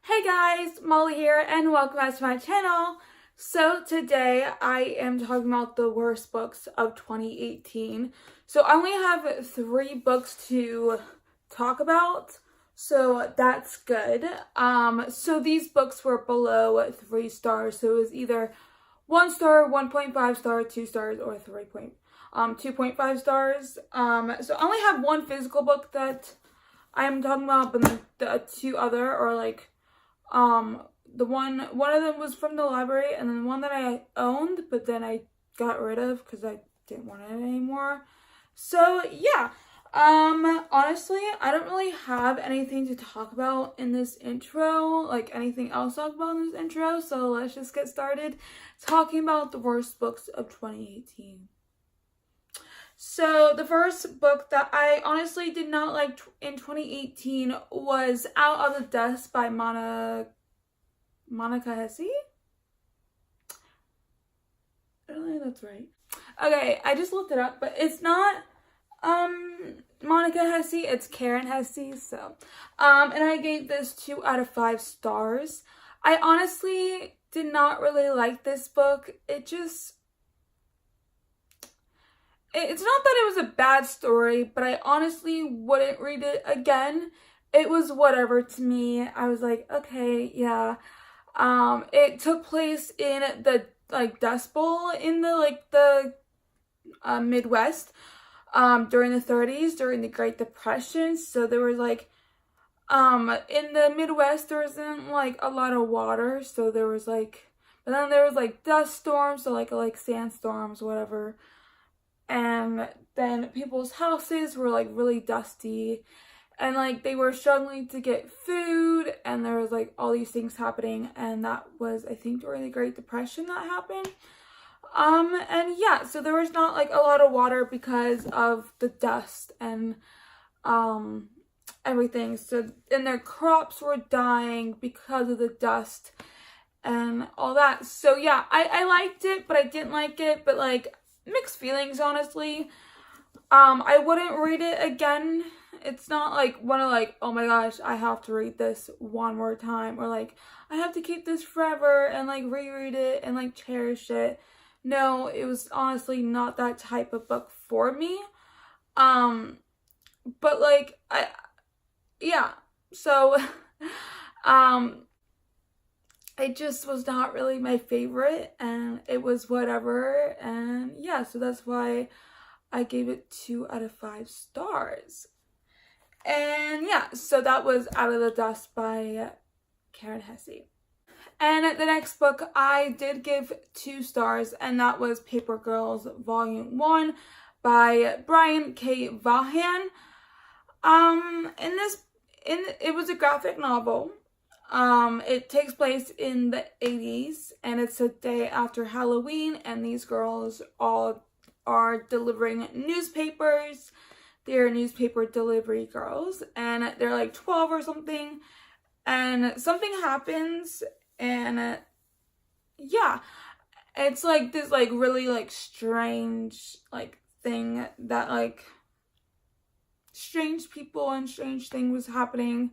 Hey guys, Molly here and welcome back to my channel. So today I am talking about the worst books of 2018. So I only have 3 books to talk about, so that's good. So these books were below 3 stars, so it was either 1 star, 1.5 star, 2 stars, or 2.5 stars. So I only have 1 physical book that I am talking about, but the 2 other are like one of them was from the library, and then one that I owned but then I got rid of because I didn't want it anymore. So yeah, honestly I don't really have anything to talk about in this intro, like anything else to talk about in this intro, so let's just get started talking about the worst books of 2018. So the first book that I honestly did not like in 2018 was Out of the Dust by Monica Hesse? I don't think that's right. Okay, I just looked it up, but it's not Monica Hesse, it's Karen Hesse. So and I gave this 2 out of 5 stars. I honestly did not really like this book. It's not that it was a bad story, but I honestly wouldn't read it again. It was whatever to me. I was like, okay, yeah. It took place in the Dust Bowl in the Midwest during the 30s, during the Great Depression. So there was in the Midwest there wasn't a lot of water, so there was but then there was dust storms, so like sandstorms, whatever. And then people's houses were really dusty, and they were struggling to get food, and there was all these things happening, and that was, I think, during the Great Depression that happened. And yeah, so there was not a lot of water because of the dust and everything. So, and their crops were dying because of the dust and all that. So yeah, I liked it, but I didn't like it, but mixed feelings, honestly. I wouldn't read it again. It's not one of oh my gosh, I have to read this one more time, or I have to keep this forever and reread it and cherish it. No, it was honestly not that type of book for me. But yeah, so it just was not really my favorite, and it was whatever, and yeah, so that's why I gave it 2 out of 5 stars. And yeah, so that was Out of the Dust by Karen Hesse. And the next book I did give 2 stars, and that was Paper Girls Volume 1 by Brian K. Vaughan. It was a graphic novel. It takes place in the 80s, and it's a day after Halloween, and these girls all are delivering newspapers. They're newspaper delivery girls, and they're 12 or something, and something happens, and yeah, it's this really strange thing that strange people and strange things was happening.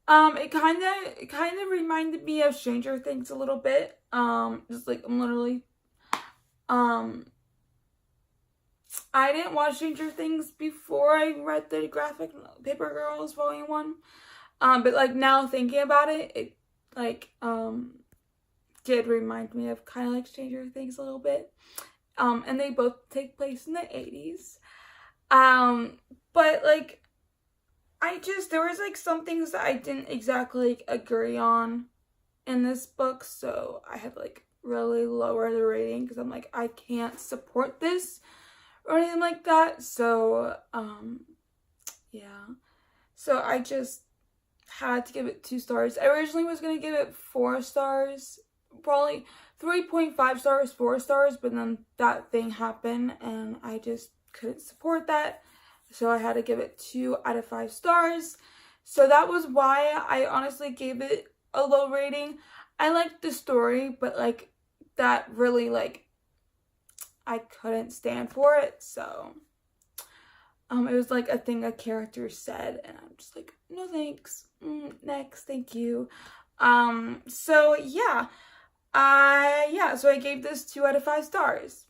It kind of reminded me of Stranger Things a little bit. Just I'm literally, I didn't watch Stranger Things before I read the graphic Paper Girls Volume 1. But now thinking about it, it did remind me of kind of Stranger Things a little bit. And they both take place in the 80s. But there was some things that I didn't exactly agree on in this book, so I had really lower the rating because I'm I can't support this or anything like that. So yeah, so I just had to give it 2 stars. I originally was gonna give it 4 stars, probably 3.5 stars, 4 stars, but then that thing happened and I just couldn't support that. So I had to give it 2 out of 5 stars. So that was why I honestly gave it a low rating. I liked the story, but that really I couldn't stand for it. So it was a thing a character said, and I'm just no thanks. Next, thank you. So yeah, so I gave this 2 out of 5 stars.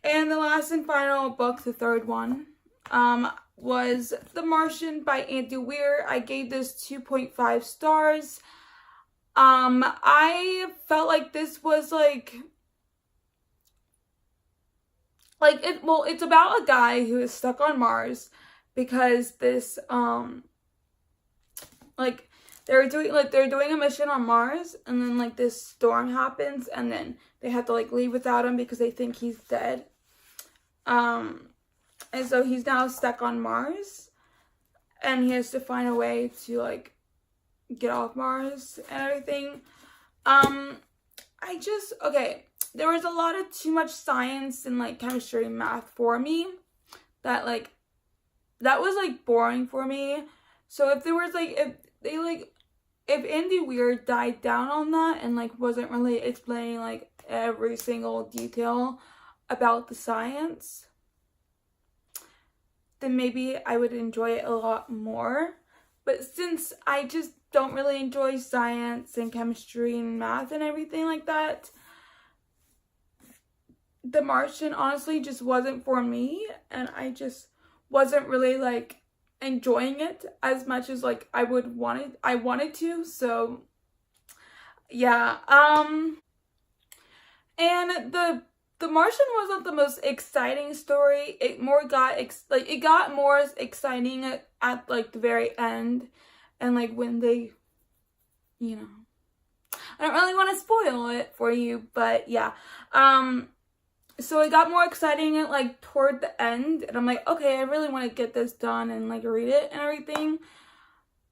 And the last and final book, the third one, was The Martian by Andy Weir. I gave this 2.5 stars. I felt like this was it's about a guy who is stuck on Mars because this, they're doing a mission on Mars, and then this storm happens, and then they have to leave without him because they think he's dead. And so he's now stuck on Mars, and he has to find a way to get off Mars and everything. There was a lot of too much science and chemistry and math for me that that was boring for me. So if there was if Andy Weir died down on that and wasn't really explaining every single detail about the science, then maybe I would enjoy it a lot more. But since I just don't really enjoy science and chemistry and math and everything like that, The Martian honestly just wasn't for me, and I just wasn't really enjoying it as much as I wanted to. So yeah, and the Martian wasn't the most exciting story. It got more exciting at the very end, and when they, I don't really want to spoil it for you, but yeah, so it got more exciting at toward the end, and I'm okay, I really want to get this done and read it and everything.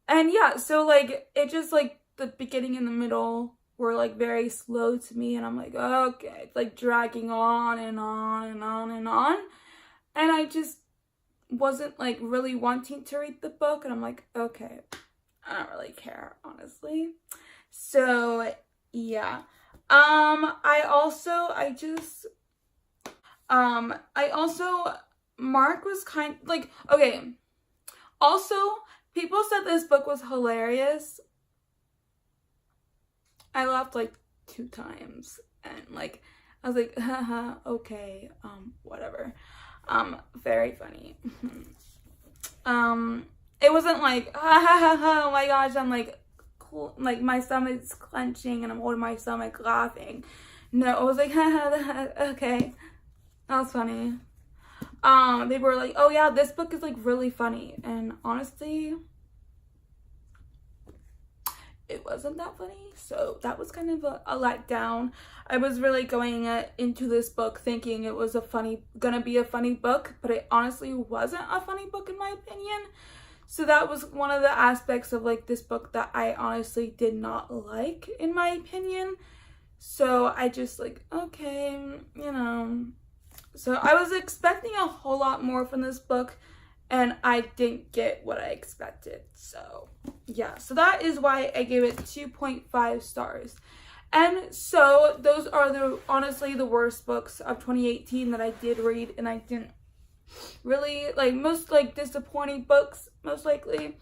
And yeah, so it just the beginning and the middle were very slow to me, and I'm okay, it's dragging on and on and on and on, and I just wasn't really wanting to read the book, and I'm okay, I don't really care, honestly. So yeah, Mark was okay. Also, people said this book was hilarious. I laughed 2 times, and I was haha, okay, whatever. Very funny. It wasn't ha ha ha ha, oh my gosh, I'm cool, my stomach's clenching and I'm holding my stomach laughing. No, it was haha, okay. That was funny. They were oh yeah, this book is really funny, and honestly, it wasn't that funny, so that was kind of a letdown. I was really going into this book thinking it was gonna be a funny book, but it honestly wasn't a funny book in my opinion. So that was one of the aspects of this book that I honestly did not like, in my opinion. So I just okay, So I was expecting a whole lot more from this book, and I didn't get what I expected. So yeah, so that is why I gave it 2.5 stars. And so those are honestly the worst books of 2018 that I did read, and I didn't really most disappointing books, most likely.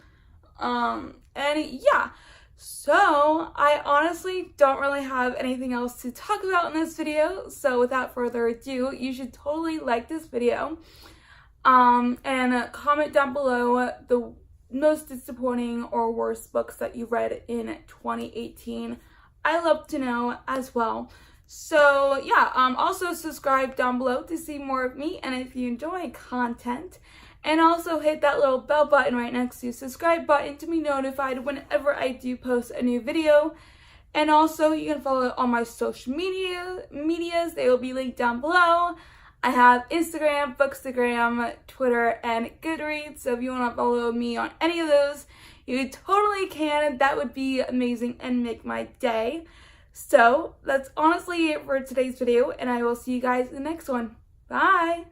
And yeah, so I honestly don't really have anything else to talk about in this video. So without further ado, you should totally like this video, and comment down below the most disappointing or worst books that you read in 2018. I love to know as well. So yeah, also subscribe down below to see more of me, and if you enjoy content, and also hit that little bell button right next to the subscribe button to be notified whenever I do post a new video. And also you can follow all my social medias. They will be linked down below. I have Instagram, Bookstagram, Twitter, and Goodreads. So if you want to follow me on any of those, you totally can. That would be amazing and make my day. So that's honestly it for today's video, and I will see you guys in the next one. Bye!